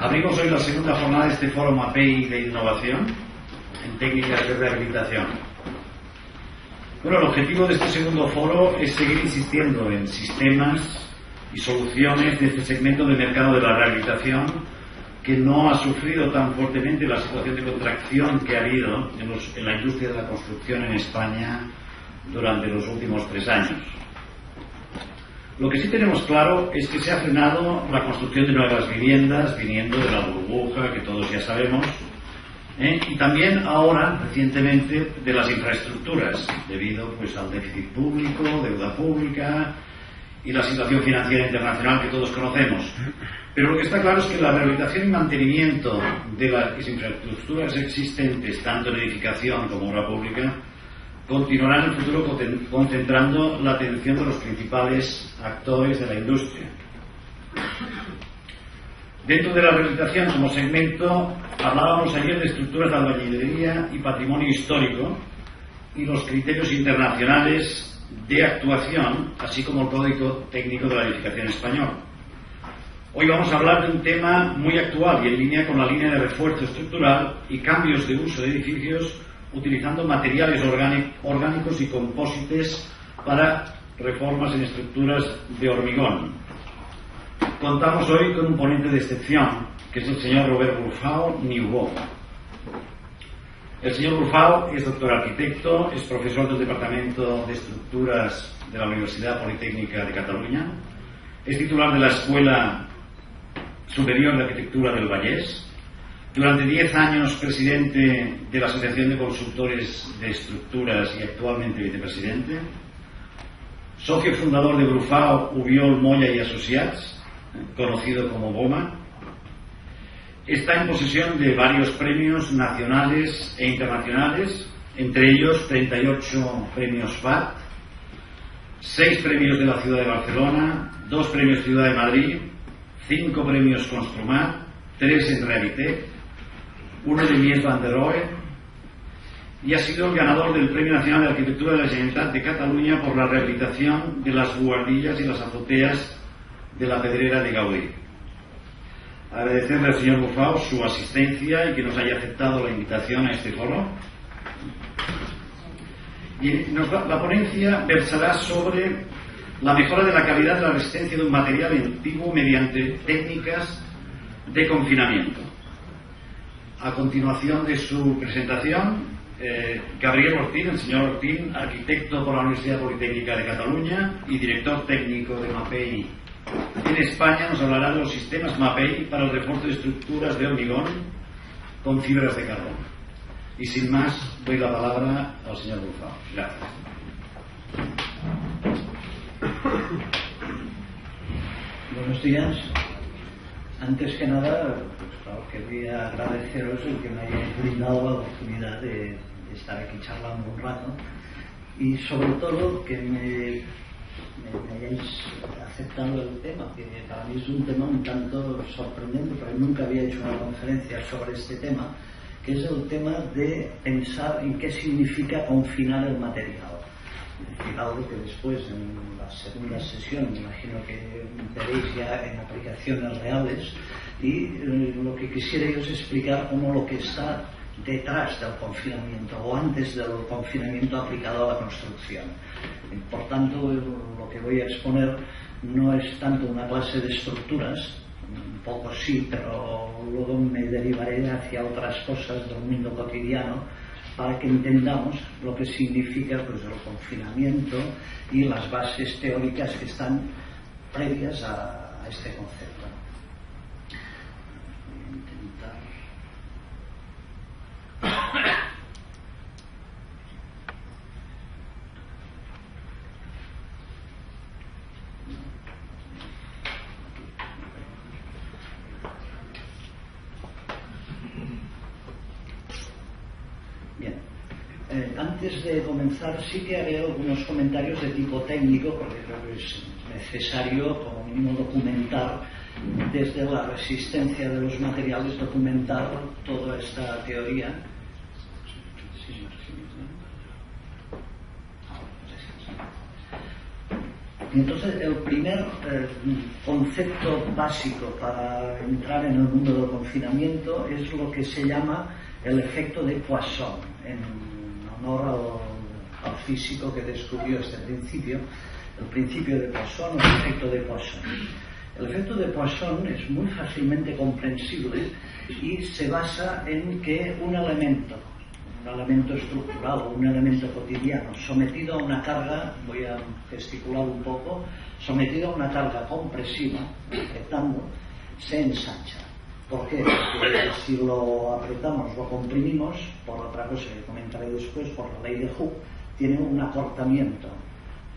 Abrimos hoy la segunda jornada de este foro MAPEI de innovación en técnicas de rehabilitación. Bueno, el objetivo de este segundo foro es seguir insistiendo en sistemas y soluciones de este segmento del mercado de la rehabilitación que no ha sufrido tan fuertemente la situación de contracción que ha habido en la industria de la construcción en España durante los últimos 3 años. Lo que sí tenemos claro es que se ha frenado la construcción de nuevas viviendas viniendo de la burbuja que todos ya sabemos, y también ahora, recientemente, de las infraestructuras, debido pues al déficit público, deuda pública y la situación financiera internacional que todos conocemos. Pero lo que está claro es que la rehabilitación y mantenimiento de las infraestructuras existentes, tanto en edificación como obra pública, continuará en el futuro concentrando la atención de los principales actores de la industria. Dentro de la rehabilitación como segmento, hablábamos ayer de estructuras de albañilería y patrimonio histórico y los criterios internacionales de actuación, así como el Código Técnico de la Edificación Español. Hoy vamos a hablar de un tema muy actual y en línea con la línea de refuerzo estructural y cambios de uso de edificios utilizando materiales orgánicos y compósites para reformas en estructuras de hormigón. Contamos hoy con un ponente de excepción, que es el señor Robert Brufau-Niubó. El señor Brufau es doctor arquitecto, es profesor del Departamento de Estructuras de la Universidad Politécnica de Cataluña, es titular de la Escuela Superior de Arquitectura del Vallès, durante 10 años presidente de la Asociación de Consultores de Estructuras y actualmente vicepresidente, socio fundador de Brufau, Ubiol, Moya y Associats, conocido como BOMA. Está en posesión de varios premios nacionales e internacionales, entre ellos 38 premios FAT, 6 premios de la Ciudad de Barcelona, 2 premios Ciudad de Madrid, 5 premios Construmat, 3 en Rehabilitec, 1 de Mies van der Rohe, y ha sido el ganador del Premio Nacional de Arquitectura de la Generalitat de Cataluña por la rehabilitación de las buhardillas y las azoteas de la Pedrera de Gaudí. Agradecerle al señor Brufau su asistencia y que nos haya aceptado la invitación a este foro. Y la ponencia versará sobre la mejora de la calidad de la resistencia de un material antiguo mediante técnicas de confinamiento. A continuación de su presentación, Gabriel Ortín, el señor Ortín, arquitecto por la Universidad Politécnica de Cataluña y director técnico de MAPEI en España, nos hablará de los sistemas MAPEI para el refuerzo de estructuras de hormigón con fibras de carbono. Y sin más, doy la palabra al señor Brufau. Gracias. Buenos días. Antes que nada, pues claro, quería agradeceros el que me hayáis brindado la oportunidad de estar aquí charlando un rato y sobre todo que me hayáis aceptado el tema, que para mí es un tema un tanto sorprendente, porque nunca había hecho una conferencia sobre este tema, que es el tema de pensar en qué significa confinar el material. Es decir, algo que después en la segunda sesión me imagino que veréis ya en aplicaciones reales, y lo que quisiera yo es explicar cómo lo que está detrás del confinamiento o antes del confinamiento aplicado a la construcción. Por tanto, lo que voy a exponer no es tanto una clase de estructuras, un poco sí, pero luego me derivaré hacia otras cosas del mundo cotidiano para que entendamos lo que significa pues, el confinamiento y las bases teóricas que están previas a este concepto. Voy a intentar. Bien. Antes de comenzar, sí que haré algunos comentarios de tipo técnico, porque creo que es necesario, como mínimo, documentar desde la resistencia de los materiales, documentar toda esta teoría. Y entonces el primer concepto básico para entrar en el mundo del confinamiento es lo que se llama el efecto de Poisson, en honor al físico que descubrió este principio, el principio de Poisson o el efecto de Poisson. El efecto de Poisson es muy fácilmente comprensible y se basa en que un elemento estructural o un elemento cotidiano sometido a una carga, voy a gesticular un poco, sometido a una carga compresiva, apretando, se ensancha. ¿Por qué? Porque si lo apretamos, lo comprimimos, por otra cosa que comentaré después, por la ley de Hooke, tiene un acortamiento.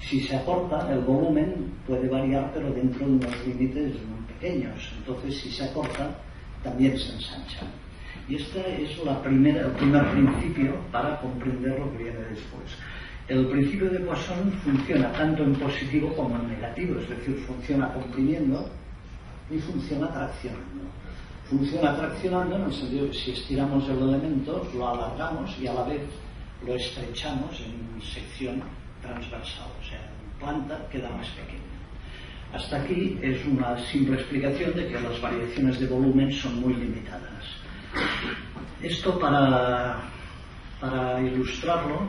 Si se acorta, el volumen puede variar, pero dentro de unos límites muy pequeños. Entonces, si se acorta, también se ensancha. Y este es el primer principio para comprender lo que viene después. El principio de Poisson funciona tanto en positivo como en negativo, es decir, funciona comprimiendo y funciona traccionando. Funciona traccionando en el sentido de que si estiramos el elemento, lo alargamos y a la vez lo estrechamos en sección transversal, o sea, en planta queda más pequeña. Hasta aquí es una simple explicación de que las variaciones de volumen son muy limitadas. Esto para ilustrarlo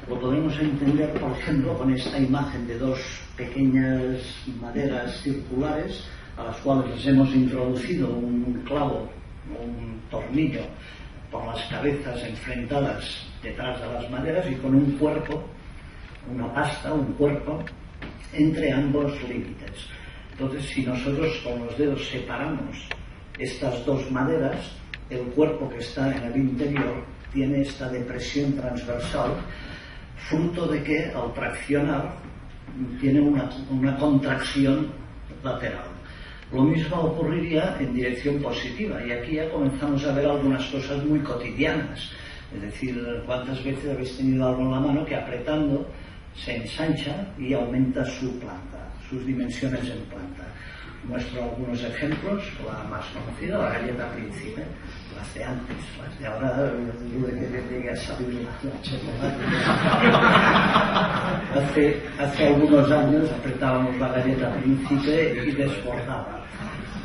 lo podemos entender, por ejemplo, con esta imagen de dos pequeñas maderas circulares a las cuales les hemos introducido un clavo o un tornillo por las cabezas enfrentadas detrás de las maderas y con un cuerpo, una pasta, un cuerpo entre ambos límites. Entonces, si nosotros con los dedos separamos estas dos maderas, el cuerpo que está en el interior tiene esta depresión transversal, fruto de que al traccionar tiene una contracción lateral. Lo mismo ocurriría en dirección positiva, y aquí ya comenzamos a ver algunas cosas muy cotidianas. Es decir, ¿cuántas veces habéis tenido algo en la mano que apretando se ensancha y aumenta su planta, sus dimensiones en planta? Muestro algunos ejemplos, la más conocida, la galleta Príncipe, las de antes, las de ahora, dudo que llegue a salir la chocolate. Hace algunos años apretábamos la galleta Príncipe y desbordaba.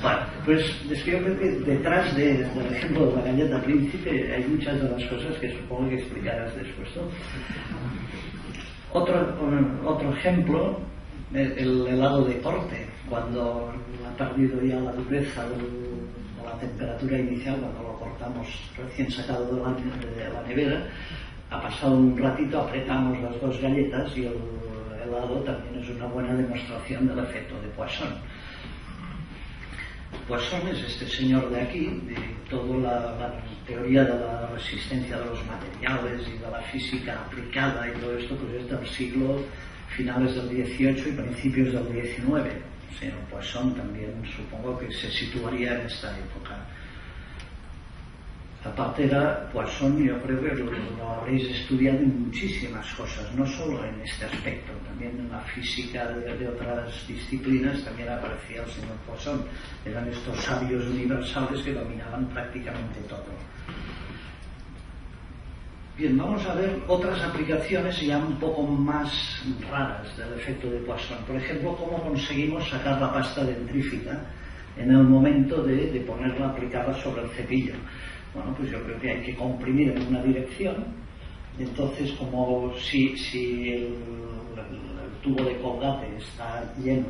Bueno, pues describo que detrás del ejemplo de la galleta Príncipe hay muchas de las cosas que supongo que explicarás después, ¿no? Otro ejemplo, el helado de corte, cuando ha perdido ya la dureza de la temperatura inicial, cuando lo cortamos recién sacado de la nevera, ha pasado un ratito, apretamos las dos galletas y el helado también es una buena demostración del efecto de Poisson. Poisson es este señor de aquí, de toda la teoría de la resistencia de los materiales y de la física aplicada y todo esto, pues es del siglo finales del XVIII y principios del XIX. O sea, Poisson también supongo que se situaría en esta época. Aparte era Poisson, yo creo que lo habréis estudiado en muchísimas cosas, no solo en este aspecto, también en la física de otras disciplinas también aparecía el señor Poisson. Eran estos sabios universales que dominaban prácticamente todo. Bien, vamos a ver otras aplicaciones ya un poco más raras del efecto de Poisson. Por ejemplo, cómo conseguimos sacar la pasta dentrífica en el momento de ponerla, aplicarla sobre el cepillo. Bueno, pues yo creo que hay que comprimir en una dirección, y entonces como si el tubo de Colgate está lleno,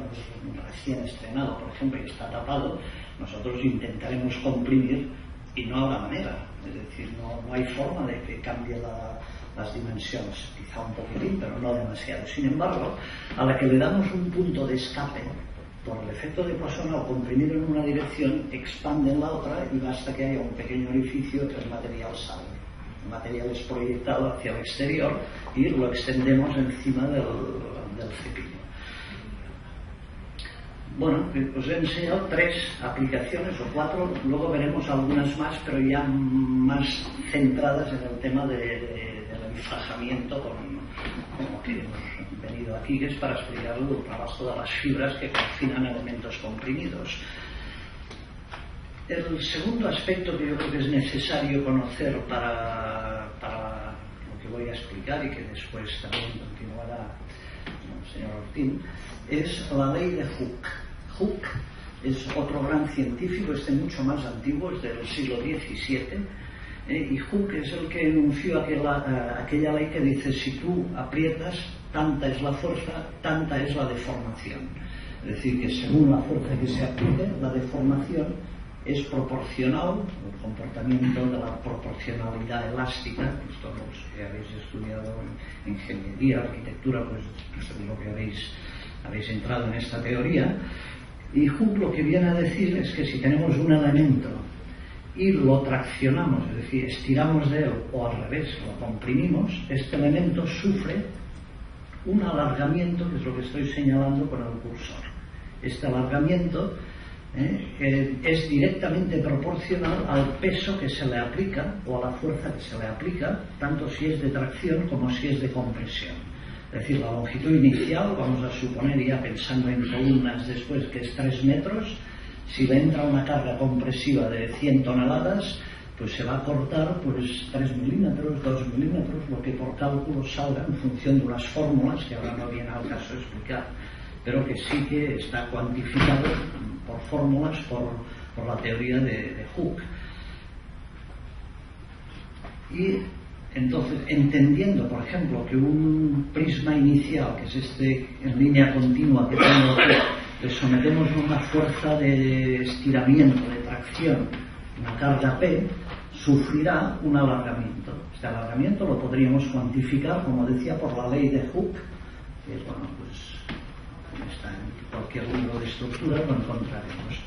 recién estrenado, por ejemplo, y está tapado, nosotros intentaremos comprimir y no habrá manera, es decir, no hay forma de que cambie las dimensiones, quizá un poquitín, pero no demasiado. Sin embargo, a la que le damos un punto de escape, por el efecto de Poisson, al comprimir en una dirección, expande en la otra y basta que haya un pequeño orificio que el material sale. El material es proyectado hacia el exterior y lo extendemos encima del cepillo. Bueno, os he enseñado 3 aplicaciones o 4, luego veremos algunas más, pero ya más centradas en el tema del enfrasamiento con lo que hemos venido aquí, que es para explicar el trabajo de las fibras que confinan elementos comprimidos. El segundo aspecto que yo creo que es necesario conocer para lo que voy a explicar y que después también continuará el señor Ortín, es la ley de Hooke. Hooke es otro gran científico, mucho más antiguo, es del siglo XVII, y Hooke es el que enunció aquella ley que dice: si tú aprietas, tanta es la fuerza, tanta es la deformación. Es decir, que según la fuerza que se aplique, la deformación es proporcional, el comportamiento de la proporcionalidad elástica. Esto los que habéis estudiado en ingeniería, arquitectura, pues seguro que habéis entrado en esta teoría. Y Hooke lo que viene a decir es que si tenemos un elemento y lo traccionamos, es decir, estiramos de él, o al revés, lo comprimimos, este elemento sufre un alargamiento, que es lo que estoy señalando con el cursor. Este alargamiento es directamente proporcional al peso que se le aplica o a la fuerza que se le aplica, tanto si es de tracción como si es de compresión. Es decir, la longitud inicial, vamos a suponer, ya pensando en columnas después, que es 3 metros, si le entra una carga compresiva de 100 toneladas, pues se va a cortar pues 3 milímetros, 2 milímetros, lo que por cálculo salga en función de unas fórmulas que ahora no viene al caso de explicar, pero que sí que está cuantificado por fórmulas por la teoría de Hooke. Y entonces, entendiendo, por ejemplo, que un prisma inicial, que es en línea continua que tengo aquí, le sometemos a una fuerza de estiramiento, de tracción, una carga P, sufrirá un alargamiento. Este alargamiento lo podríamos cuantificar, como decía, por la ley de Hooke, que es, bueno, pues está en cualquier libro de estructura, lo encontraremos.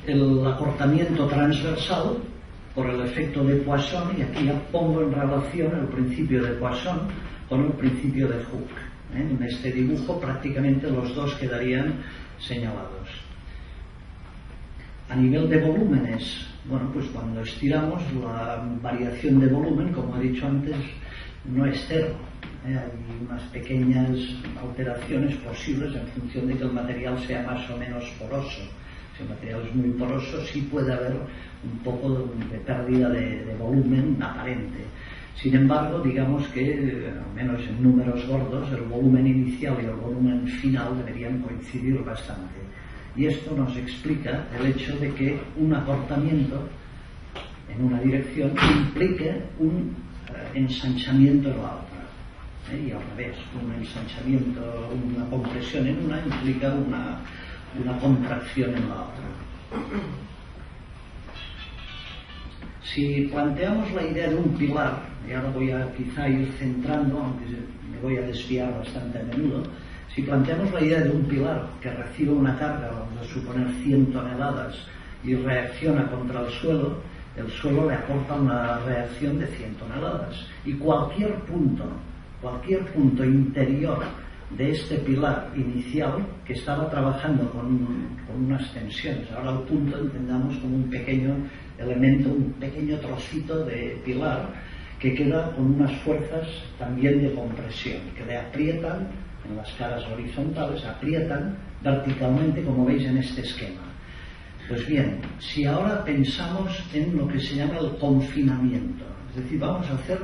El acortamiento transversal por el efecto de Poisson, y aquí ya pongo en relación el principio de Poisson con el principio de Hooke. En este dibujo prácticamente los dos quedarían señalados. A nivel de volúmenes, bueno, pues cuando estiramos, la variación de volumen, como he dicho antes, no es cero. Hay unas pequeñas alteraciones posibles en función de que el material sea más o menos poroso. Si el material es muy poroso, sí puede haber un poco de pérdida de volumen aparente. Sin embargo, digamos que, al menos en números gordos, el volumen inicial y el volumen final deberían coincidir bastante. Y esto nos explica el hecho de que un acortamiento en una dirección implique un ensanchamiento en la otra. Y al revés, un ensanchamiento, una compresión en una implica una contracción en la otra. Si planteamos la idea de un pilar, y ahora voy a quizá ir centrando, aunque me voy a desviar bastante a menudo, si planteamos la idea de un pilar que recibe una carga, vamos a suponer 100 toneladas, y reacciona contra el suelo le aporta una reacción de 100 toneladas. Y cualquier punto interior de este pilar inicial que estaba trabajando con unas tensiones, ahora el punto entendamos como un pequeño elemento, un pequeño trocito de pilar que queda con unas fuerzas también de compresión, que le aprietan en las caras horizontales, aprietan verticalmente, como veis en este esquema. Pues bien, si ahora pensamos en lo que se llama el confinamiento, es decir, vamos a hacer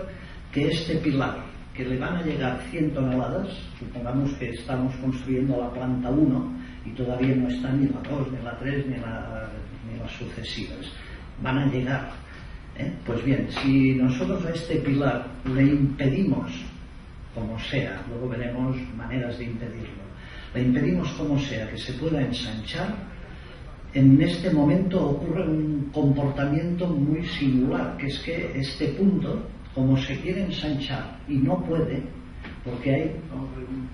que este pilar, que le van a llegar 100 toneladas, supongamos que estamos construyendo la planta 1 y todavía no está ni la 2, ni la 3, ni las sucesivas, van a llegar. Pues bien, si nosotros a este pilar le impedimos, como sea, luego veremos maneras de impedirlo, le impedimos como sea que se pueda ensanchar, en este momento ocurre un comportamiento muy singular, que es que este punto, como se quiere ensanchar y no puede, porque hay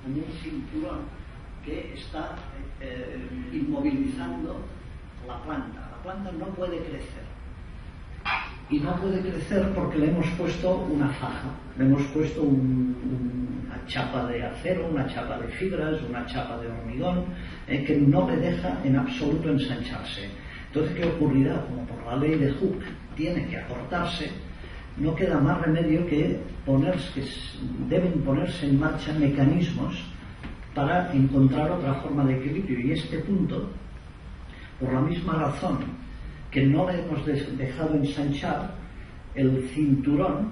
un cinturón que está inmovilizando la planta. La planta no puede crecer. Y no puede crecer porque le hemos puesto una faja, le hemos puesto una chapa de acero, una chapa de fibras, una chapa de hormigón, que no le deja en absoluto ensancharse. Entonces, ¿qué ocurrirá? Como por la ley de Hooke tiene que acortarse, no queda más remedio que deben ponerse en marcha mecanismos para encontrar otra forma de equilibrio. Y este punto, por la misma razón que no le hemos dejado ensanchar, el cinturón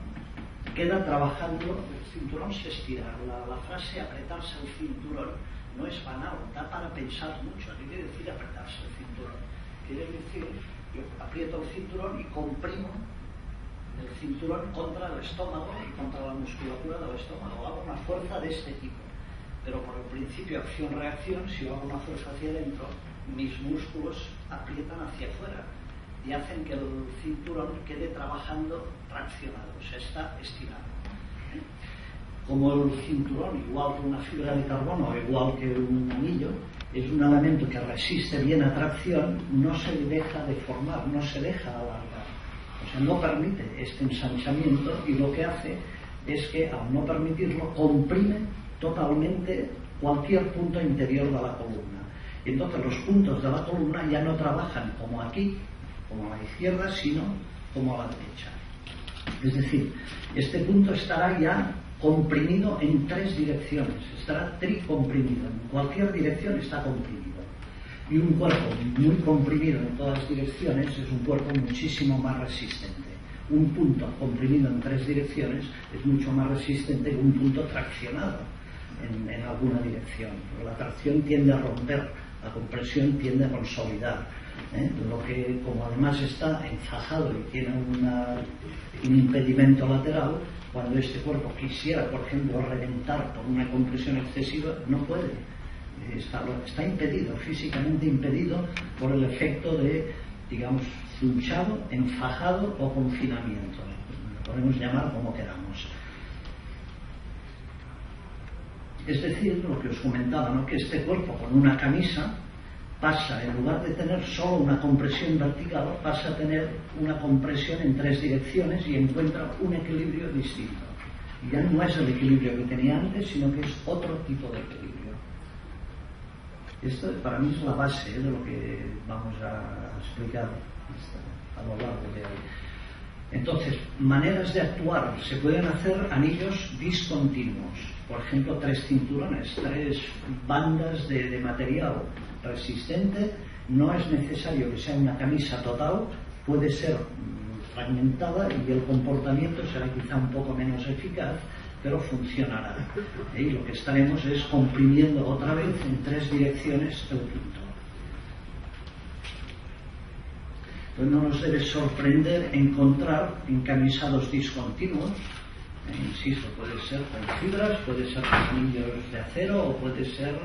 queda trabajando, el cinturón se estira. La frase apretarse el cinturón no es banal, da para pensar mucho. ¿Qué quiere decir apretarse el cinturón? Quiere decir, yo aprieto el cinturón y comprimo el cinturón contra el estómago y contra la musculatura del estómago. Hago una fuerza de este tipo. Pero por el principio acción-reacción, si yo hago una fuerza hacia adentro, mis músculos aprietan hacia afuera y hacen que el cinturón quede trabajando traccionado, o sea, está estirado. Como el cinturón, igual que una fibra de carbono o igual que un anillo, es un elemento que resiste bien a tracción, no se deja deformar, no se deja alargar. O sea, no permite este ensanchamiento y lo que hace es que, al no permitirlo, comprime totalmente cualquier punto interior de la columna. Y entonces los puntos de la columna ya no trabajan como aquí, como a la izquierda, sino como a la derecha. Es decir, este punto estará ya comprimido en 3 direcciones, estará tricomprimido, en cualquier dirección está comprimido. Y un cuerpo muy comprimido en todas las direcciones es un cuerpo muchísimo más resistente. Un punto comprimido en 3 direcciones es mucho más resistente que un punto traccionado en alguna dirección. La tracción tiende a romper, la compresión tiende a consolidar. Lo que, como además está enfajado y tiene un impedimento lateral, cuando este cuerpo quisiera, por ejemplo, reventar por una compresión excesiva, no puede. Está impedido, físicamente impedido, por el efecto de, digamos, cinchado, enfajado o confinamiento. Lo podemos llamar como queramos. Es decir, lo que os comentaba, ¿no? Que este cuerpo con una camisa pasa, en lugar de tener solo una compresión vertical, pasa a tener una compresión en 3 direcciones y encuentra un equilibrio distinto. Y ya no es el equilibrio que tenía antes, sino que es otro tipo de equilibrio. Esto para mí es la base de lo que vamos a explicar a lo largo de hoy. Entonces, maneras de actuar. Se pueden hacer anillos discontinuos. Por ejemplo, 3 cinturones, 3 bandas de material resistente. No es necesario que sea una camisa total, puede ser fragmentada y el comportamiento será quizá un poco menos eficaz, pero funcionará. Y lo que estaremos es comprimiendo otra vez en 3 direcciones el punto. Entonces no nos debe sorprender encontrar encamisados discontinuos. Insisto, puede ser con fibras, puede ser con anillos de acero o puede ser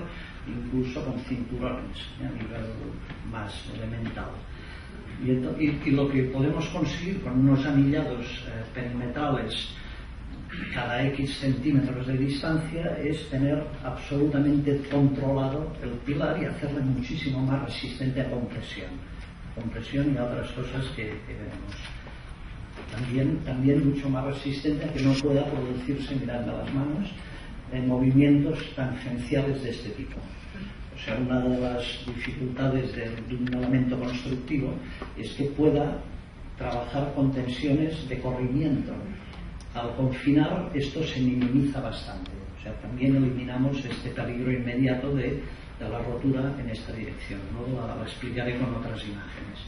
incluso con cinturones a nivel más elemental. Y lo que podemos conseguir con unos anillados perimetrales cada X centímetros de distancia es tener absolutamente controlado el pilar y hacerle muchísimo más resistente a compresión y a otras cosas que veremos. También mucho más resistente a que no pueda producirse, mirando a las manos, en movimientos tangenciales de este tipo. O sea, una de las dificultades de un elemento constructivo es que pueda trabajar con tensiones de corrimiento. Al confinar, esto se minimiza bastante. O sea, también eliminamos este peligro inmediato de la rotura en esta dirección. Luego la explicaré con otras imágenes.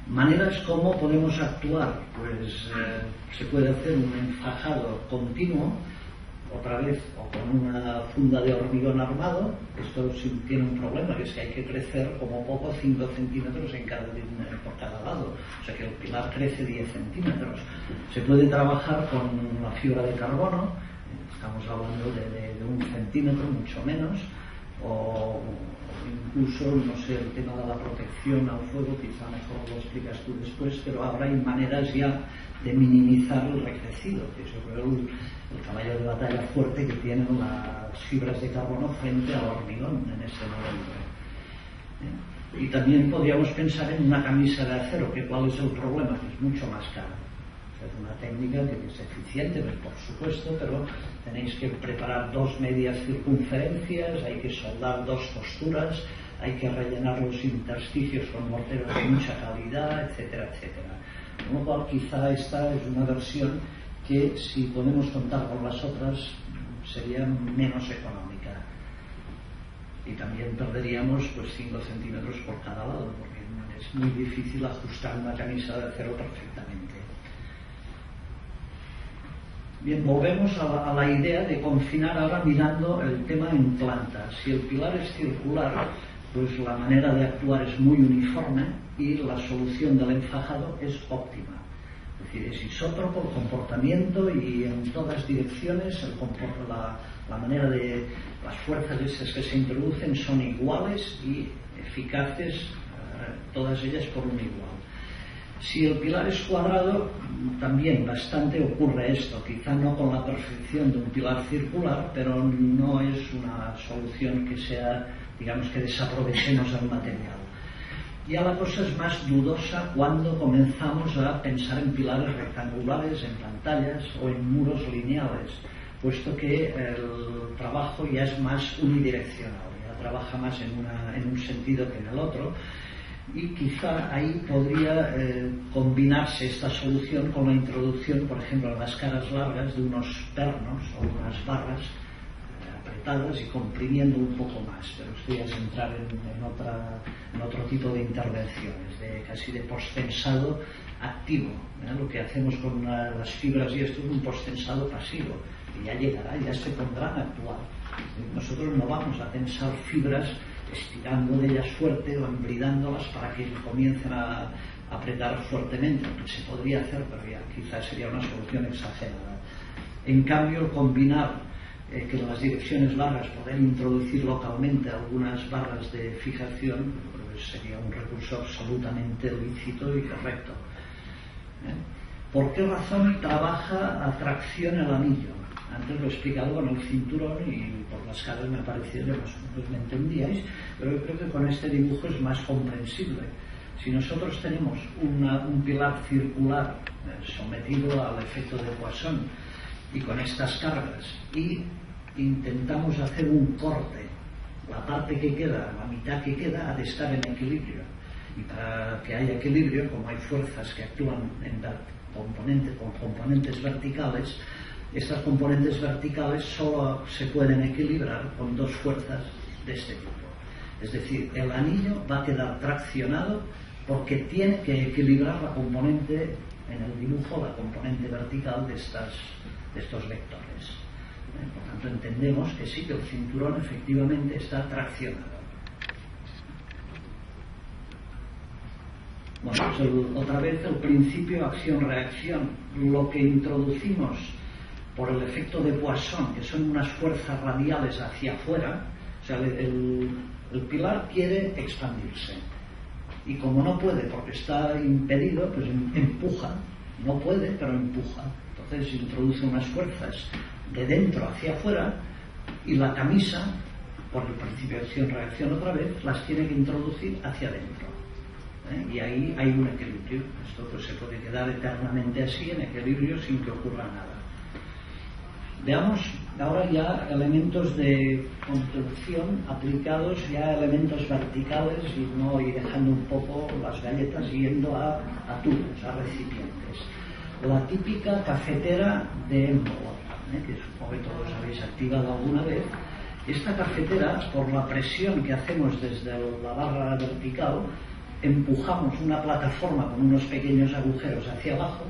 Maneras como podemos actuar. Pues se puede hacer un enfajado continuo, otra vez, o con una funda de hormigón armado. Esto sí tiene un problema, que es que hay que crecer como poco 5 centímetros por cada lado. O sea que el pilar crece 10 centímetros. Se puede trabajar con la fibra de carbono, estamos hablando de 1 centímetro, mucho menos, o incluso, no sé, el tema de la protección al fuego, quizá mejor lo explicas tú después, pero ahora hay maneras ya de minimizar el recrecido, que es el caballo de batalla fuerte que tienen las fibras de carbono frente al hormigón en este momento. Y también podríamos pensar en una camisa de acero, que cuál es el problema, que es mucho más cara. Es una técnica que es eficiente, por supuesto, pero tenéis que preparar 2 medias circunferencias, hay que soldar 2 costuras, hay que rellenar los intersticios con morteros de mucha calidad, etcétera, etcétera. Con lo cual, quizá esta es una versión que, si podemos contar con las otras, sería menos económica. Y también perderíamos pues 5 centímetros por cada lado, porque es muy difícil ajustar una camisa de acero perfectamente. Bien, volvemos a la idea de confinar ahora mirando el tema en planta. Si el pilar es circular, pues la manera de actuar es muy uniforme y la solución del enfajado es óptima. Es decir, es isótropo el comportamiento y en todas direcciones la manera de las fuerzas esas que se introducen son iguales y eficaces, todas ellas por un igual. Si el pilar es cuadrado, también bastante ocurre esto, quizá no con la perfección de un pilar circular, pero no es una solución que sea, digamos, que desaprovechemos el material. Ya la cosa es más dudosa cuando comenzamos a pensar en pilares rectangulares, en pantallas o en muros lineales, puesto que el trabajo ya es más unidireccional, ya trabaja más en un sentido que en el otro, y quizá ahí podría combinarse esta solución con la introducción, por ejemplo, en las caras largas de unos pernos o unas barras apretadas y comprimiendo un poco más, pero esto ya es entrar en otro tipo de intervenciones, casi de posttensado activo. Lo que hacemos con las fibras y esto es un posttensado pasivo, que ya llegará, ya se pondrán a actuar. Nosotros no vamos a tensar fibras estirando de ellas fuerte o embridándolas para que comiencen a apretar fuertemente, lo que se podría hacer, pero ya quizás sería una solución exagerada. En cambio, combinar que en las direcciones largas poder introducir localmente algunas barras de fijación, pues sería un recurso absolutamente lícito y correcto. ¿Por qué razón trabaja a tracción el anillo? Antes lo he explicado con el cinturón y por las caras me pareció que más o menos me entendíais, pero yo creo que con este dibujo es más comprensible. Si nosotros tenemos un pilar circular sometido al efecto de Poisson y con estas cargas y intentamos hacer un corte, la parte que queda, la mitad que queda, ha de estar en equilibrio. Y para que haya equilibrio, como hay fuerzas que actúan con componentes verticales, estas componentes verticales solo se pueden equilibrar con dos fuerzas de este tipo. Es decir, el anillo va a quedar traccionado porque tiene que equilibrar la componente, en el dibujo, la componente vertical de estos vectores. Por tanto, entendemos que sí, que el cinturón efectivamente está traccionado. Bueno, pues otra vez el principio acción-reacción. Lo que introducimos por el efecto de Poisson, que son unas fuerzas radiales hacia afuera, o sea, el pilar quiere expandirse. Y como no puede porque está impedido, pues empuja. No puede, pero empuja. Entonces introduce unas fuerzas de dentro hacia afuera y la camisa, por el principio de acción-reacción otra vez, las tiene que introducir hacia adentro. Y ahí hay un equilibrio. Esto pues se puede quedar eternamente así, en equilibrio, sin que ocurra nada. Veamos ahora ya elementos de construcción aplicados ya a elementos verticales y dejando un poco las galletas yendo a tubos, a recipientes. La típica cafetera de Embord, que supongo que todos habéis activado alguna vez. Esta cafetera, por la presión que hacemos desde la barra vertical, empujamos una plataforma con unos pequeños agujeros hacia abajo,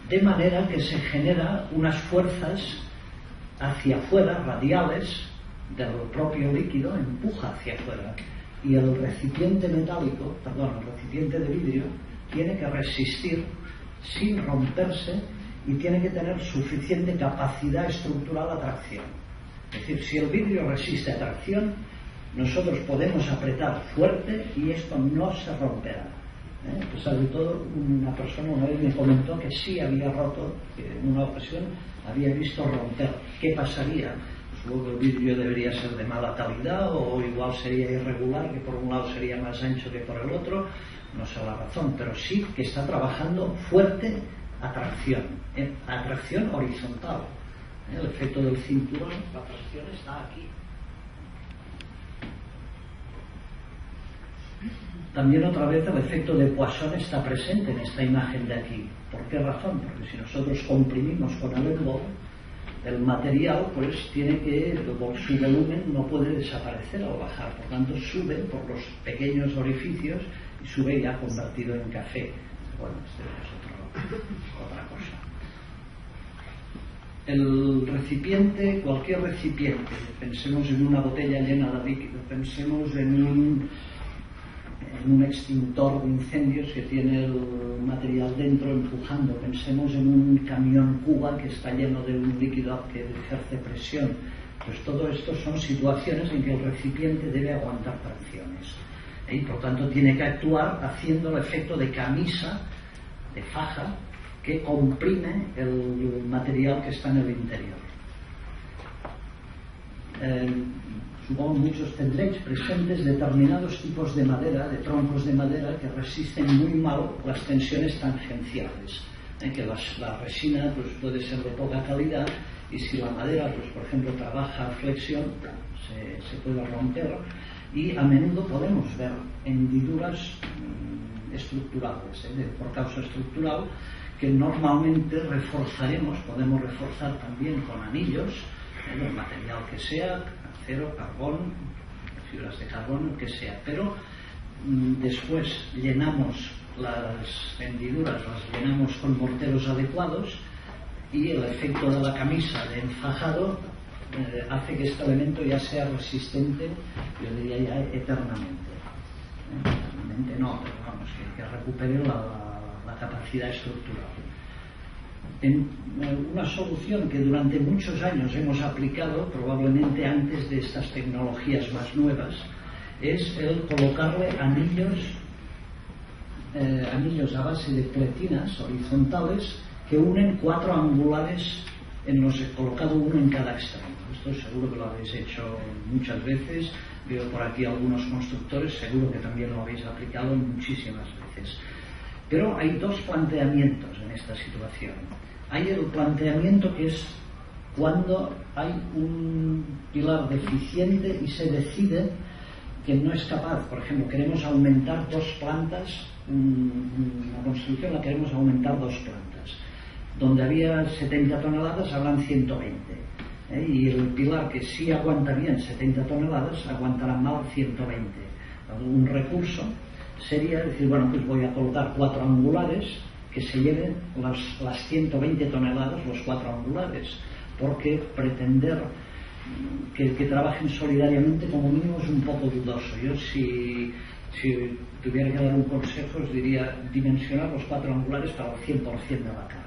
de manera que se generan unas fuerzas hacia afuera, radiales, del propio líquido, empuja hacia afuera. Y el recipiente el recipiente de vidrio, tiene que resistir sin romperse y tiene que tener suficiente capacidad estructural a tracción. Es decir, si el vidrio resiste a tracción, nosotros podemos apretar fuerte y esto no se romperá. A pesar de todo, una persona una vez me comentó que sí había roto, que en una ocasión había visto romper. ¿Qué pasaría? Pues luego el vidrio debería ser de mala calidad o igual sería irregular, que por un lado sería más ancho que por el otro, no sé la razón, pero sí que está trabajando fuerte a tracción horizontal. El efecto del cinturón, la tracción está aquí. También otra vez el efecto de Poisson está presente en esta imagen de aquí. ¿Por qué razón? Porque si nosotros comprimimos con el Embord, el material pues tiene que, por su volumen, no puede desaparecer al bajar, por tanto sube por los pequeños orificios y sube ya convertido en café. Bueno, esto es otra cosa. El recipiente, cualquier recipiente, pensemos en una botella llena de líquido, pensemos en un extintor de incendios que tiene el material dentro empujando, pensemos en un camión cuba que está lleno de un líquido que ejerce presión. Pues todo esto son situaciones en que el recipiente debe aguantar presiones y por tanto tiene que actuar haciendo el efecto de camisa, de faja, que comprime el material que está en el interior. Supongo muchos tendréis presentes determinados tipos de madera, de troncos de madera, que resisten muy mal las tensiones tangenciales. Que la resina pues, puede ser de poca calidad y si la madera, pues, por ejemplo, trabaja a flexión, se puede romper y a menudo podemos ver hendiduras estructurales, por causa estructural, que normalmente reforzaremos, podemos reforzar también con anillos, el material que sea, acero, carbón, fibras de carbón, lo que sea, pero después llenamos las hendiduras, las llenamos con morteros adecuados y el efecto de la camisa de enfajado hace que este elemento ya sea resistente, yo diría ya eternamente. Eternamente no, pero vamos, que recupere la capacidad estructural. Una solución que durante muchos años hemos aplicado, probablemente antes de estas tecnologías más nuevas, es el colocarle anillos a base de pletinas horizontales que unen 4 angulares colocado uno en cada extremo. Esto seguro que lo habéis hecho muchas veces, veo por aquí algunos constructores, seguro que también lo habéis aplicado muchísimas veces. Pero hay 2 planteamientos en esta situación. Hay el planteamiento que es cuando hay un pilar deficiente y se decide que no es capaz, por ejemplo, queremos aumentar 2 plantas, una construcción la queremos aumentar 2 plantas. Donde había 70 toneladas habrán 120. Y el pilar que sí aguanta bien 70 toneladas aguantará mal 120. Un recurso sería decir, bueno, pues voy a colocar 4 angulares que se lleven las 120 toneladas, los 4 angulares, porque pretender que trabajen solidariamente como mínimo es un poco dudoso. Yo si tuviera que dar un consejo os diría dimensionar los 4 angulares para el 100% de la carga.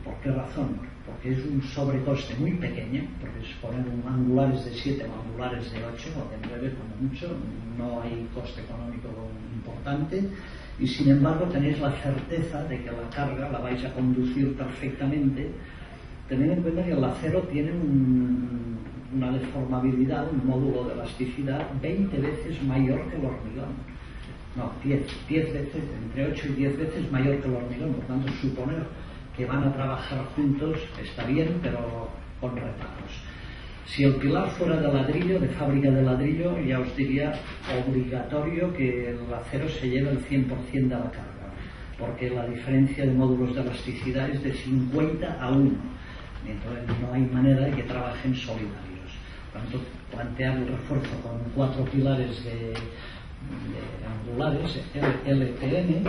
¿Por qué razón? Porque es un sobrecoste muy pequeño, porque es poner angulares de 7 o angulares de 8 o de 9 como mucho, no hay coste económico importante y sin embargo tenéis la certeza de que la carga la vais a conducir perfectamente. Tened en cuenta que el acero tiene una deformabilidad, un módulo de elasticidad 20 veces mayor que el hormigón. No, 10 veces, entre 8 y 10 veces mayor que el hormigón, por tanto suponer que van a trabajar juntos está bien, pero con reparos. Si el pilar fuera de ladrillo, de fábrica de ladrillo, ya os diría obligatorio que el acero se lleve el 100% de la carga, porque la diferencia de módulos de elasticidad es de 50 a 1. Entonces no hay manera de que trabajen solidarios. Por tanto, plantear el refuerzo con 4 pilares de angulares LPM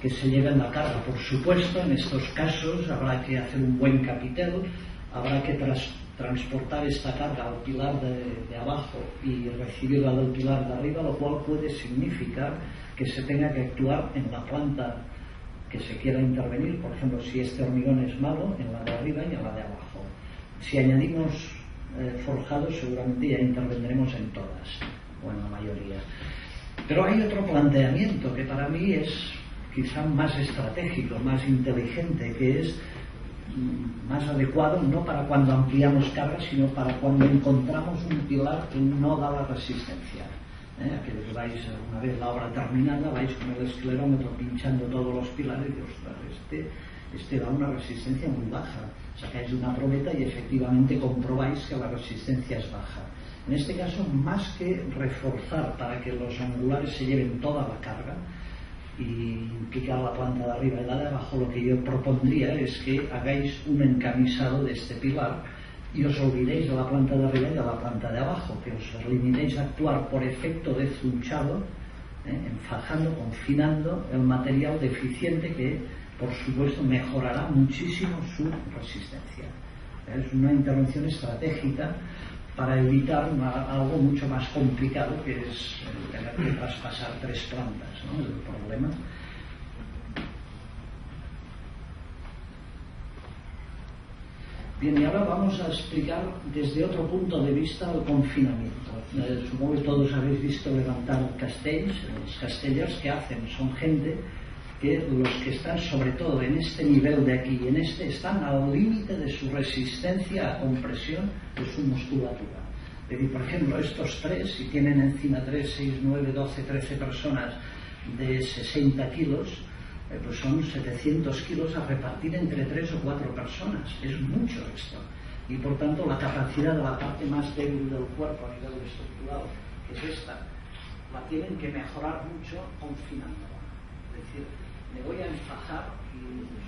que se lleven la carga. Por supuesto, en estos casos habrá que hacer un buen capitel, habrá que transportar esta carga al pilar de abajo y recibirla del pilar de arriba, lo cual puede significar que se tenga que actuar en la planta que se quiera intervenir, por ejemplo, si este hormigón es malo, en la de arriba y en la de abajo. Si añadimos forjados, seguramente ya intervendremos en todas, o en la mayoría. Pero hay otro planteamiento que para mí es quizá más estratégico, más inteligente, que es más adecuado no para cuando ampliamos cargas, sino para cuando encontramos un pilar que no da la resistencia. Que vais, una vez la obra terminada, vais con el esclerómetro pinchando todos los pilares y ostras, este da una resistencia muy baja. Sacáis una probeta y efectivamente comprobáis que la resistencia es baja. En este caso, más que reforzar para que los angulares se lleven toda la carga y implicar la planta de arriba y la de abajo, lo que yo propondría es que hagáis un encamisado de este pilar y os olvidéis de la planta de arriba y de la planta de abajo, que os limitéis a actuar por efecto de zunchado enfajando, confinando el material deficiente que, por supuesto, mejorará muchísimo su resistencia. Es una intervención estratégica para evitar algo mucho más complicado, que es tener que traspasar 3 plantas, ¿no? El problema. Bien, y ahora vamos a explicar desde otro punto de vista el confinamiento. Supongo que todos habéis visto levantar castells. Los castellers, que hacen son gente que, los que están sobre todo en este nivel de aquí y en este, están al límite de su resistencia a compresión de su musculatura. Es decir, por ejemplo, estos 3, si tienen encima 3, 6, 9, 12, 13 personas de 60 kilos, pues son 700 kilos a repartir entre 3 o 4 personas. Es mucho esto. Y por tanto la capacidad de la parte más débil del cuerpo a nivel estructural, que es esta, la tienen que mejorar mucho confinándola. Es decir, me voy a enfajar, y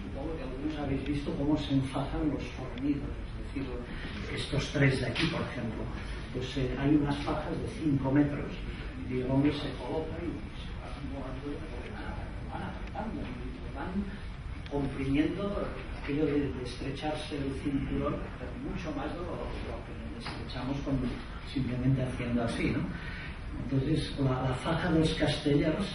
supongo que algunos habéis visto cómo se enfajan los fornidos. Es decir, estos 3 de aquí, por ejemplo, pues hay unas fajas de 5 metros y el hombre se coloca y se va moviendo porque van apretando y van comprimiendo aquello de estrecharse el cinturón, pero mucho más de lo que estrechamos simplemente haciendo así, ¿no? Entonces la faja de los castellers,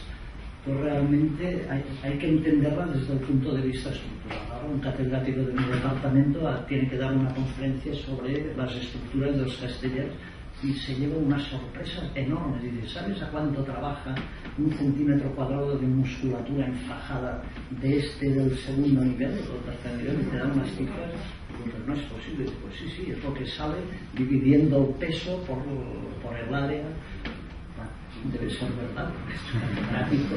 pues realmente hay que entenderla desde el punto de vista estructural. Ahora un catedrático de mi departamento tiene que dar una conferencia sobre las estructuras de los castellers y se lleva unas sorpresas enormes. Dice, ¿sabes a cuánto trabaja 1 centímetro cuadrado de musculatura enfajada del segundo nivel, del tercer nivel? Y te dan unas cifras. Pues no es posible. Pues sí, es lo que sale dividiendo el peso por el área. Debe ser verdad, porque es práctico.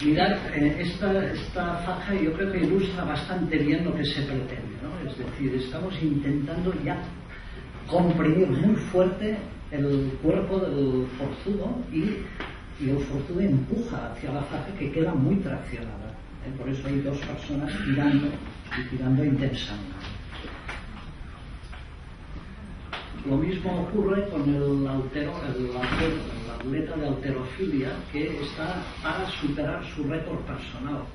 Mirad, esta faja yo creo que ilustra bastante bien lo que se pretende, ¿no? Es decir, estamos intentando ya comprimir muy fuerte el cuerpo del forzudo y el forzudo empuja hacia la faja, que queda muy traccionada. Por eso hay 2 personas tirando intensamente. Lo mismo ocurre con el atleta de halterofilia, que está para superar su récord personal.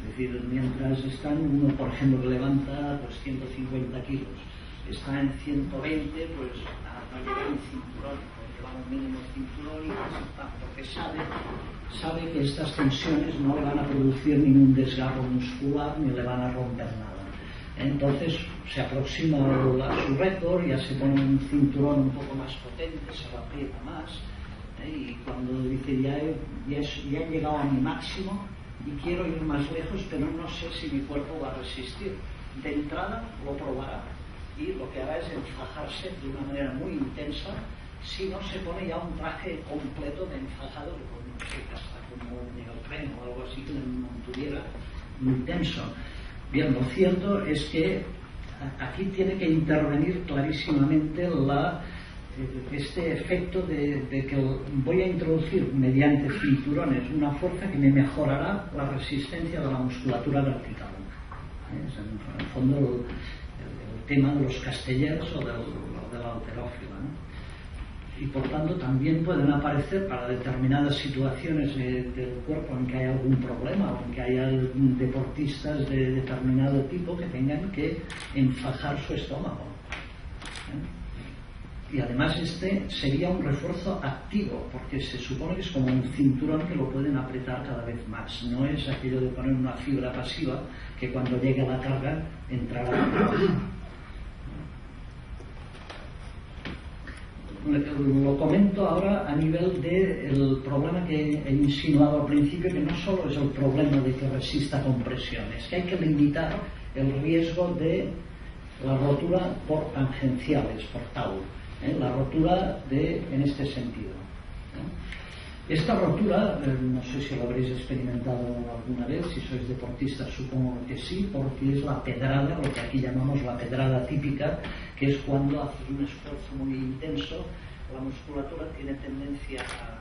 Es decir, mientras están uno, por ejemplo, que levanta pues 150 kilos, está en 120, pues no llega el cinturón, porque lleva un mínimo cinturón y porque sabe que estas tensiones no le van a producir ningún desgarro muscular ni le van a romper nada. Entonces se aproxima a su récord, ya se pone un cinturón un poco más potente, se lo aprieta más, y cuando dice ya he llegado a mi máximo y quiero ir más lejos, pero no sé si mi cuerpo va a resistir. De entrada lo probará y lo que hará es enfajarse de una manera muy intensa. Si no, se pone ya un traje completo de enfajado, que hasta como un neopreno o algo así, que le mantuviera muy tenso. Bien, lo cierto es que aquí tiene que intervenir clarísimamente este efecto de que voy a introducir mediante cinturones una fuerza que me mejorará la resistencia de la musculatura vertical. Es en el fondo el tema de los castellers o de la halterófila, ¿no? Y por tanto también pueden aparecer para determinadas situaciones del cuerpo en que hay algún problema o en que haya deportistas de determinado tipo que tengan que enfajar su estómago. Y además este sería un refuerzo activo, porque se supone que es como un cinturón que lo pueden apretar cada vez más. No es aquello de poner una fibra pasiva que cuando llegue la carga entrará a trabajar. Lo comento ahora a nivel del problema que he insinuado al principio, que no solo es el problema de que resista compresión, es que hay que limitar el riesgo de la rotura por tangenciales, por tau, la rotura en este sentido. Esta rotura, no sé si lo habréis experimentado alguna vez, si sois deportistas supongo que sí, porque es la pedrada, lo que aquí llamamos la pedrada típica, que es cuando haces un esfuerzo muy intenso, la musculatura tiene tendencia a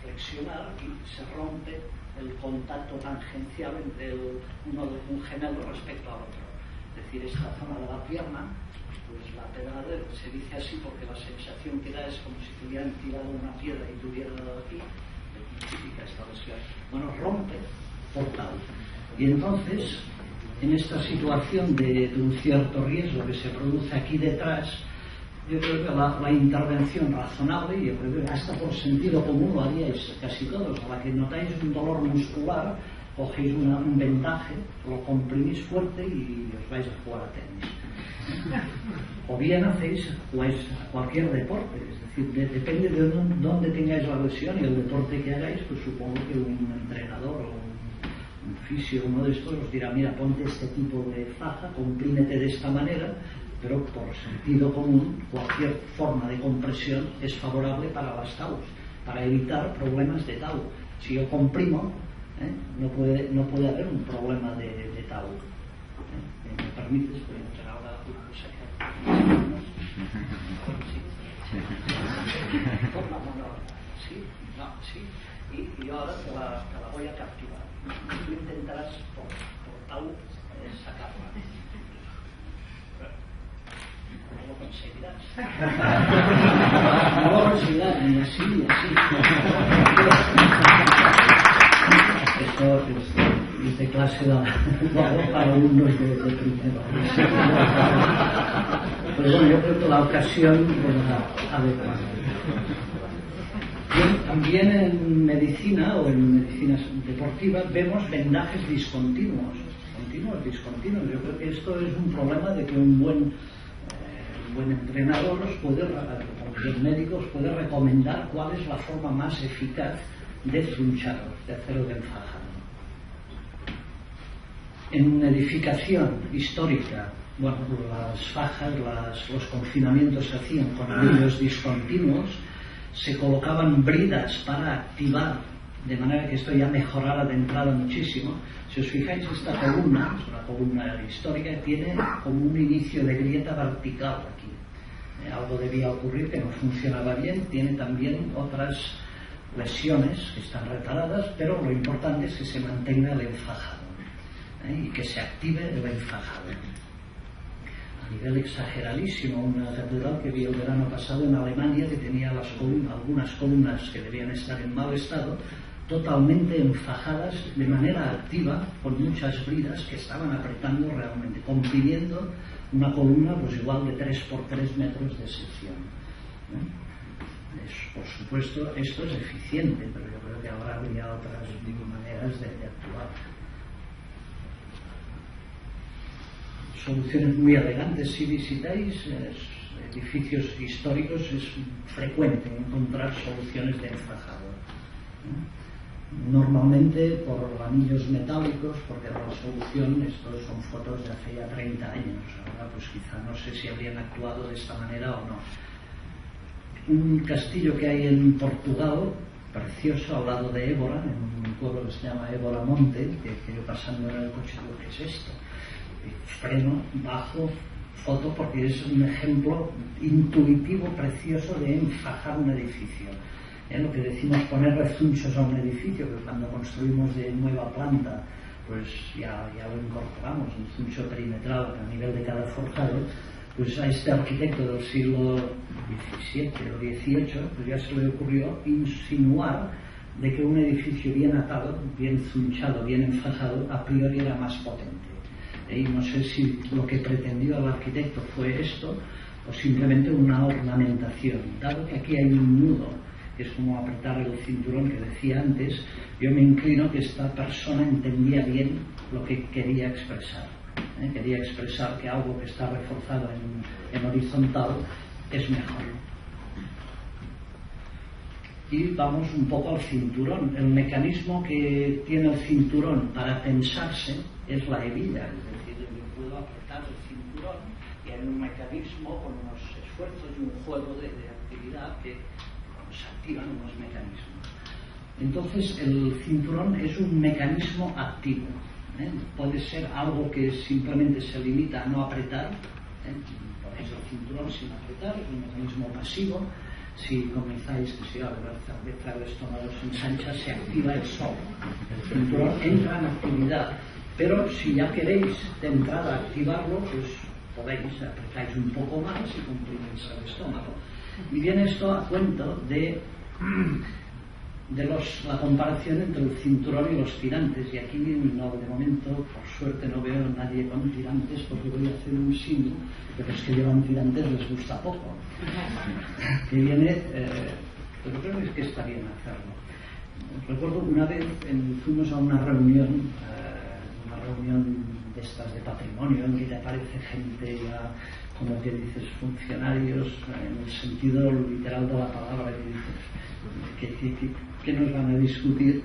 flexionar y se rompe el contacto tangencial entre un gemelo respecto al otro. es decir, esta zona de la pierna, pues lateral, se dice así porque la sensación que da es como si te hubieran tirado una piedra y te hubieran dado aquí, típica esta lesión. Bueno, rompe por tal. Y entonces, en esta situación de un cierto riesgo que se produce aquí detrás, yo creo que la intervención razonable, y yo creo que hasta por sentido común lo haríais casi todos, a la que notáis un dolor muscular, cogéis un vendaje, lo comprimís fuerte y os vais a jugar a tenis. O bien jugáis a cualquier deporte, es decir, depende de dónde tengáis la lesión y el deporte que hagáis, pues supongo que un entrenador o un fisio, uno de estos, os dirá, mira, ponte este tipo de faja, comprímete de esta manera, pero por sentido común, cualquier forma de compresión es favorable para las taus, para evitar problemas de tau. Si yo comprimo, no puede haber un problema de tau. ¿Me permites? Voy a entrar ahora una cosa que... Y ahora te la voy a capturar. Tú intentarás por tau sacarla. No lo conseguirás. No lo conseguirás, ni así, ni así. Esto es de clase para alumnos de primero. Pero bueno, yo creo que la ocasión es adecuada. También en medicina o en medicina deportiva vemos vendajes discontinuos. Discontinuos. Yo creo que esto es un problema de que un buen entrenador los médicos puede recomendar cuál es la forma más eficaz de trunchado, de hacerlo de enfajado. En una edificación histórica, bueno, las fajas, los confinamientos se hacían con anillos discontinuos, se colocaban bridas para activar, de manera que esto ya mejorara de entrada muchísimo. Si os fijáis, esta columna, es una columna histórica, tiene como un inicio de grieta vertical aquí. Algo debía ocurrir que no funcionaba bien, tiene también otras lesiones que están reparadas, pero lo importante es que se mantenga el enfajado y que se active el enfajado. A nivel exageradísimo, una catedral que vi el verano pasado en Alemania, que tenía algunas columnas que debían estar en mal estado, totalmente enfajadas de manera activa, con muchas bridas que estaban apretando realmente, comprimiendo una columna pues igual de 3 por 3 metros de sección. Por supuesto, esto es eficiente, pero yo creo que habría otras maneras de actuar. Soluciones muy elegantes. Si visitáis edificios históricos es frecuente encontrar soluciones de enfajado. Normalmente por anillos metálicos, porque la solución, estos son fotos de hace ya 30 años, ahora pues quizá no sé si habrían actuado de esta manera o no. Un castillo que hay en Portugal, precioso, al lado de Évora, en un pueblo que se llama Évora Monte, que yo pasando en el coche digo, ¿qué es esto? Freno, bajo, foto, porque es un ejemplo intuitivo, precioso de enfajar un edificio. Lo que decimos poner rezunchos a un edificio, que cuando construimos de nueva planta, pues ya lo incorporamos, un zuncho perimetral a nivel de cada forjado. Pues a este arquitecto del siglo XVII o XVIII pues ya se le ocurrió insinuar de que un edificio bien atado, bien zunchado, bien enfajado, a priori era más potente. Y no sé si lo que pretendió el arquitecto fue esto o simplemente una ornamentación. Dado que aquí hay un nudo, que es como apretar el cinturón que decía antes, yo me inclino que esta persona entendía bien lo que quería expresar. Quería expresar que algo que está reforzado en horizontal es mejor. Y vamos un poco al cinturón. El mecanismo que tiene el cinturón para tensarse es la hebilla, es decir, yo puedo apretar el cinturón y hay un mecanismo con unos esfuerzos y un juego de actividad que se activan unos mecanismos. Entonces el cinturón es un mecanismo activo. Puede ser algo que simplemente se limita a no apretar, ponéis el cinturón sin apretar, es un mecanismo pasivo. Si comenzáis a cerrar el estómago se ensancha, se activa el sol. El cinturón entra en actividad Pero si ya queréis de entrada activarlo, pues podéis, apretáis un poco más y comprimís el estómago. Y viene esto a cuento de la comparación entre el cinturón y los tirantes. Y aquí no, de momento, por suerte, no veo a nadie con tirantes, porque voy a hacer un símil, pero los que llevan tirantes les gusta poco. Que viene, pero creo que está bien hacerlo. Recuerdo una vez fuimos a una reunión de estas de patrimonio, en que te aparece gente ya, como que dices, funcionarios, en el sentido literal de la palabra, y dices, ¿qué nos van a discutir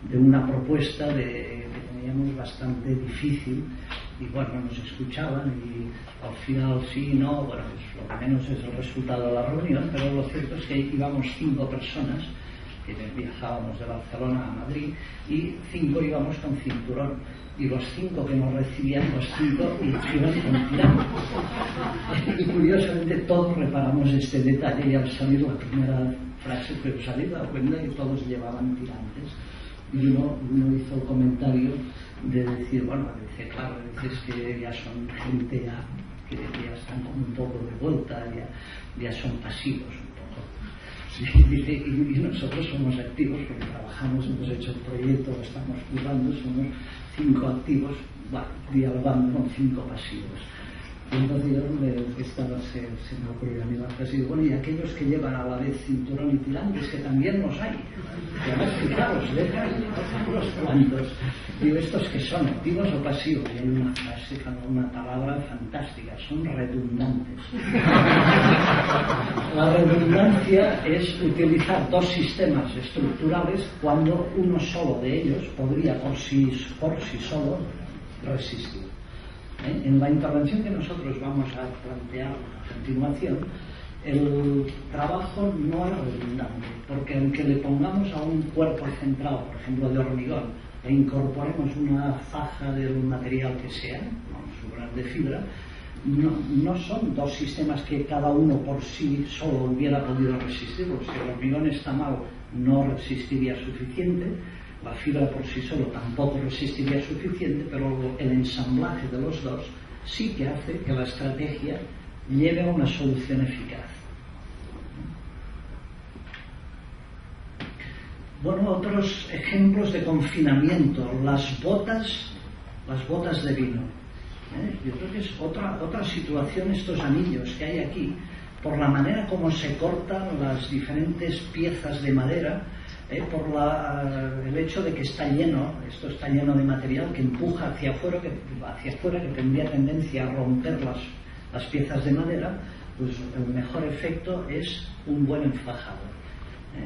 de una propuesta que teníamos bastante difícil? Y bueno, nos escuchaban y al final sí, no, bueno, pues lo que menos es el resultado de la reunión, pero lo cierto es que íbamos 5 personas, que viajábamos de Barcelona a Madrid, y 5 íbamos con cinturón, y los 5 que nos recibían, los 5 iban con tirantes. Y curiosamente todos reparamos este detalle, y al salir la primera frase fue: os habéis dado cuenta que todos llevaban tirantes. Y uno hizo el comentario de decir, bueno, dice, claro, dices que ya son gente que ya están como un poco de vuelta, ya son pasivos un poco. Sí, y nosotros somos activos porque trabajamos, hemos hecho el proyecto, lo estamos currando, somos 5 activos, bueno, dialogando con 5 pasivos. Y entonces se me ocurrió a mí la frase, bueno, y aquellos que llevan a la vez cinturón y tirantes, que también los hay. Y además, fijaros, dejan unos cuantos. Digo, ¿estos que son, activos o pasivos? Y hay una frase, una palabra fantástica, son redundantes. La redundancia es utilizar 2 sistemas estructurales cuando uno solo de ellos podría por sí solo resistir. En la intervención que nosotros vamos a plantear a continuación, el trabajo no es redundante, porque aunque le pongamos a un cuerpo centrado, por ejemplo de hormigón, e incorporemos una faja del material que sea, su gran de fibra, no son 2 sistemas que cada uno por sí solo hubiera podido resistirlo. Si el hormigón está mal, no resistiría suficiente. La fibra por sí solo tampoco resistiría suficiente, pero el ensamblaje de los 2 sí que hace que la estrategia lleve a una solución eficaz. Bueno, otros ejemplos de confinamiento, las botas de vino. Yo creo que es otra situación, estos anillos que hay aquí, por la manera como se cortan las diferentes piezas de madera, por el hecho de que esto está lleno de material que empuja hacia afuera, que tendría tendencia a romper las piezas de madera. Pues el mejor efecto es un buen enfajado.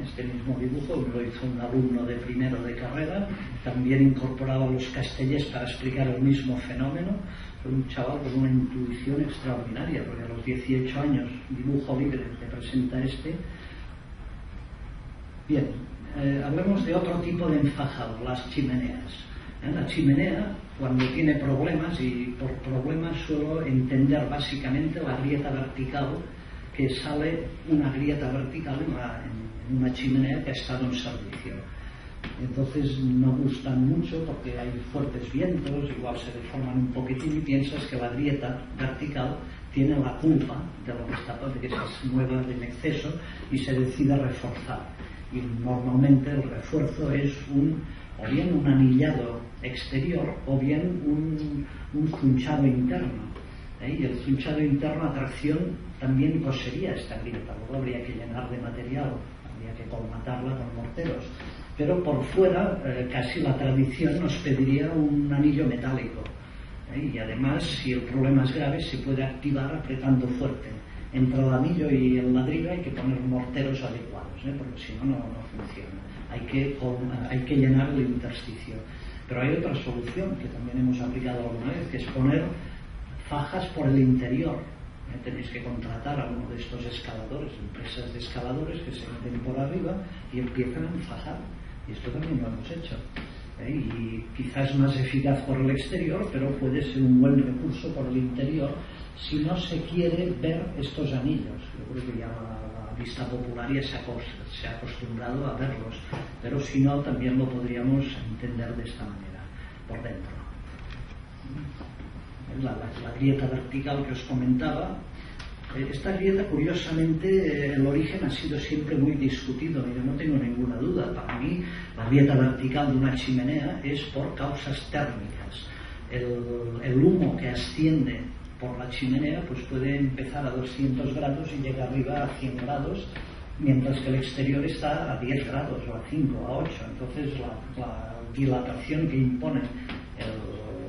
Este mismo dibujo lo hizo un alumno de primero de carrera, también incorporaba los castellers para explicar el mismo fenómeno. Fue un chaval con una intuición extraordinaria, porque a los 18 años, dibujo libre, te presenta este. Bien, hablemos de otro tipo de enfajado, las chimeneas. La chimenea, cuando tiene problemas, y por problemas suelo entender básicamente la grieta vertical, que sale una grieta vertical en una chimenea que ha estado en servicio. Entonces no gustan mucho porque hay fuertes vientos, igual se deforman un poquitín y piensas que la grieta vertical tiene la culpa de lo que está, de que se mueva en exceso y se decide reforzar. Y normalmente el refuerzo es o bien un anillado exterior o bien un zunchado interno. Y el zunchado interno a tracción también cosería esta grieta, luego habría que llenar de material, habría que colmatarla con morteros. Pero por fuera, casi la tradición nos pediría un anillo metálico. Y además, si el problema es grave, se puede activar apretando fuerte. Entre el anillo y el ladrillo hay que poner morteros adecuados, porque si no funciona. Hay que llenar el intersticio. Pero hay otra solución que también hemos aplicado alguna vez, que es poner fajas por el interior. Tenéis que contratar a uno de estos escaladores, empresas de escaladores que se meten por arriba y empiezan a enfajar. Y esto también lo hemos hecho. Y quizás más eficaz por el exterior, pero puede ser un buen recurso por el interior si no se quiere ver estos anillos. Yo creo que ya la vista popular ya se ha acostumbrado a verlos, pero si no, también lo podríamos entender de esta manera, por dentro. la grieta vertical que os comentaba. Esta grieta, curiosamente, el origen ha sido siempre muy discutido, y yo no tengo ninguna duda. Para mí, la grieta vertical de una chimenea es por causas térmicas. El humo que asciende por la chimenea pues puede empezar a 200 grados y llega arriba a 100 grados, mientras que el exterior está a 10 grados o a 5, a 8. Entonces la dilatación que impone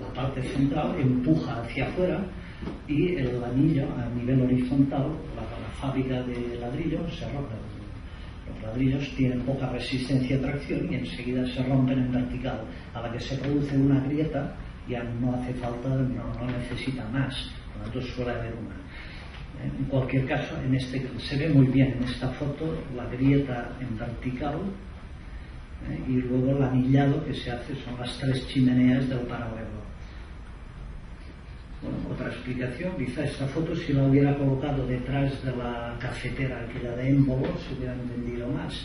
la parte central empuja hacia afuera, y el anillo a nivel horizontal, la fábrica de ladrillos se rompe. Los ladrillos tienen poca resistencia a tracción y enseguida se rompen en vertical. A la que se produce una grieta ya no hace falta, no necesita más, por lo tanto suele haber una. En cualquier caso, se ve muy bien en esta foto la grieta en vertical, y luego el anillado que se hace son las 3 chimeneas del paralelo. Bueno, otra explicación, quizá esta foto, si la hubiera colocado detrás de la cafetera aquella de émbolo, se hubiera entendido más,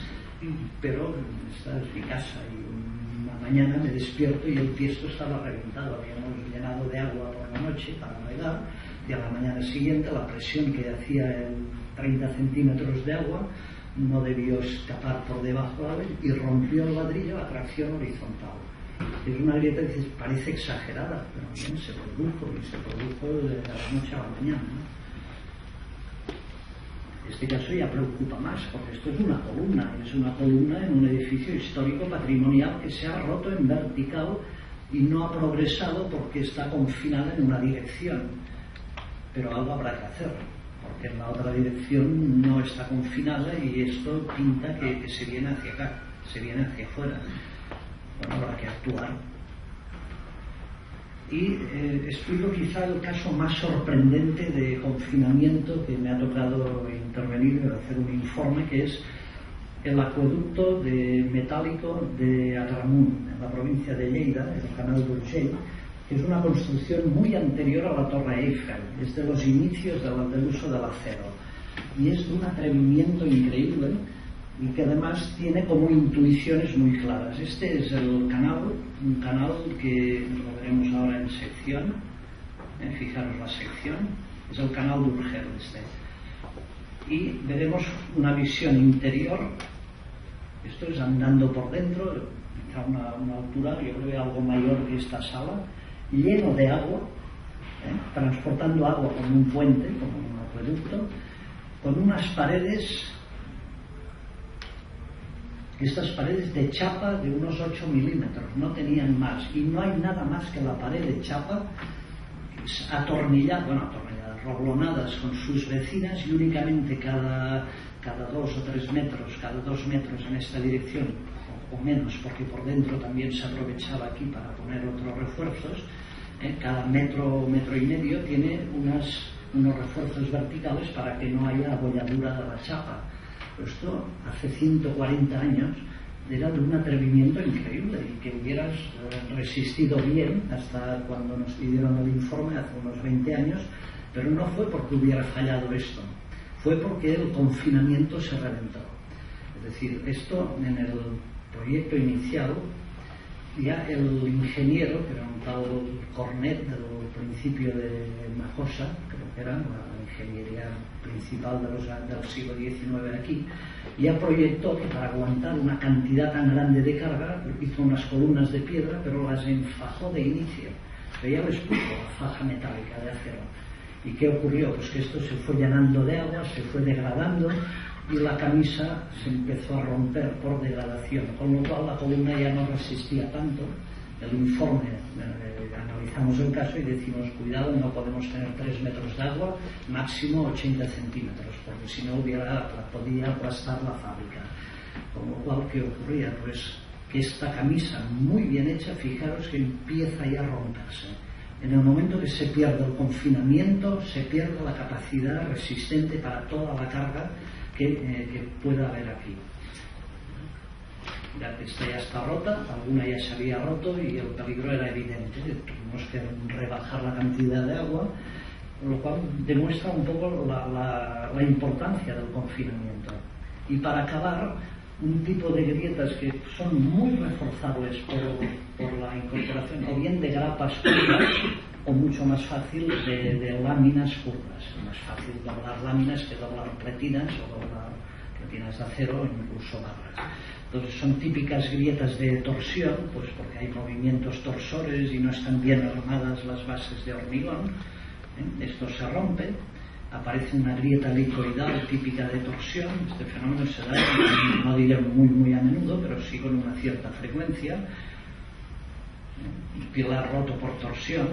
pero esta es mi casa y una mañana me despierto y el tiesto estaba reventado. Habíamos llenado de agua por la noche para navegar, y a la mañana siguiente la presión que hacía en 30 centímetros de agua no debió escapar por debajo y rompió el ladrillo a tracción horizontal. Es una grieta que parece exagerada, pero bien, se produjo de la noche a la mañana, ¿no? Este caso ya preocupa más, porque esto es una columna en un edificio histórico patrimonial que se ha roto en vertical y no ha progresado porque está confinada en una dirección. Pero algo habrá que hacer, porque en la otra dirección no está confinada y esto pinta que se viene hacia acá, se viene hacia afuera. Bueno, habrá que actuar. Y explico quizá el caso más sorprendente de confinamiento que me ha tocado intervenir, de hacer un informe, que es el acueducto metálico de Agramunt, en la provincia de Lleida, en el canal d'Urgell, que es una construcción muy anterior a la Torre Eiffel, es de los inicios del uso del acero, y es de un atrevimiento increíble, y que además tiene como intuiciones muy claras. Este es el canal, un canal que lo veremos ahora en sección, fijaros la sección, es el canal d'Urgell y veremos una visión interior. Esto es andando por dentro, a una altura, yo creo que algo mayor que esta sala, lleno de agua, transportando agua como un puente, como un acueducto, con unas paredes, estas paredes de chapa de unos 8 milímetros, no tenían más, y no hay nada más que la pared de chapa atornilladas, roblonadas con sus vecinas, y únicamente cada 2 o 3 metros, cada 2 metros en esta dirección, o menos, porque por dentro también se aprovechaba aquí para poner otros refuerzos, cada metro y medio tiene unos refuerzos verticales para que no haya abolladura de la chapa. Esto hace 140 años era de un atrevimiento increíble, y que hubieras resistido bien hasta cuando nos pidieron el informe hace unos 20 años, pero no fue porque hubiera fallado esto, fue porque el confinamiento se reventó. Es decir, esto en el proyecto inicial, ya el ingeniero, que era un tal Cornet del principio de Majosa, creo que era la ingeniería principal del siglo XIX aquí, ya proyectó que para aguantar una cantidad tan grande de carga hizo unas columnas de piedra, pero las enfajó de inicio, pero ya les puso la faja metálica de acero. ¿Y qué ocurrió? Pues que esto se fue llenando de agua, se fue degradando, y la camisa se empezó a romper por degradación, con lo cual la columna ya no resistía tanto. El informe, analizamos el caso y decimos, cuidado, no podemos tener 3 metros de agua, máximo 80 centímetros, porque si no podía aplastar la fábrica. Con lo cual, ¿qué ocurría? Pues que esta camisa, muy bien hecha, fijaros que empieza ya a romperse. En el momento que se pierde el confinamiento, se pierde la capacidad resistente para toda la carga que pueda haber aquí. Esta ya está rota, alguna ya se había roto y el peligro era evidente. Tuvimos que rebajar la cantidad de agua, lo cual demuestra un poco la importancia del confinamiento. Y para acabar, un tipo de grietas que son muy reforzables por la incorporación o bien de grapas curvas o mucho más fácil de láminas curvas. Es más fácil doblar láminas que doblar retinas o doblar retinas de acero o incluso barras. Entonces son típicas grietas de torsión, pues porque hay movimientos torsores y no están bien armadas las bases de hormigón. Esto se rompe, aparece una grieta helicoidal típica de torsión. Este fenómeno se da, no diré muy a menudo, pero sí con una cierta frecuencia. Pilar roto por torsión,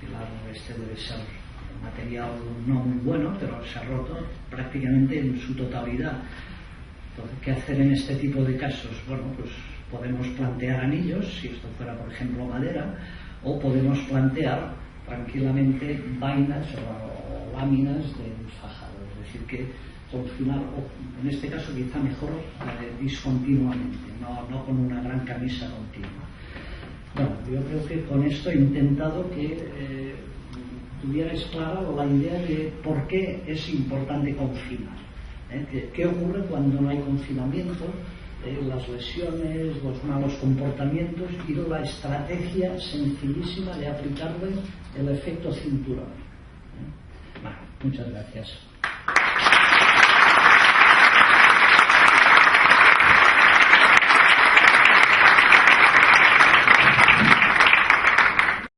pilar este debe ser un material no muy bueno, pero se ha roto prácticamente en su totalidad. Entonces, ¿qué hacer en este tipo de casos? Bueno, pues podemos plantear anillos, si esto fuera por ejemplo madera, o podemos plantear tranquilamente vainas o láminas de fajado, es decir, que funcionar, o en este caso quizá mejor discontinuamente, no con una gran camisa continua. Bueno, yo creo que con esto he intentado que tuvierais clara la idea de por qué es importante confinar. ¿Qué ocurre cuando no hay confinamiento? Las lesiones, los malos comportamientos y la estrategia sencillísima de aplicarle el efecto cinturón. Bueno, muchas gracias.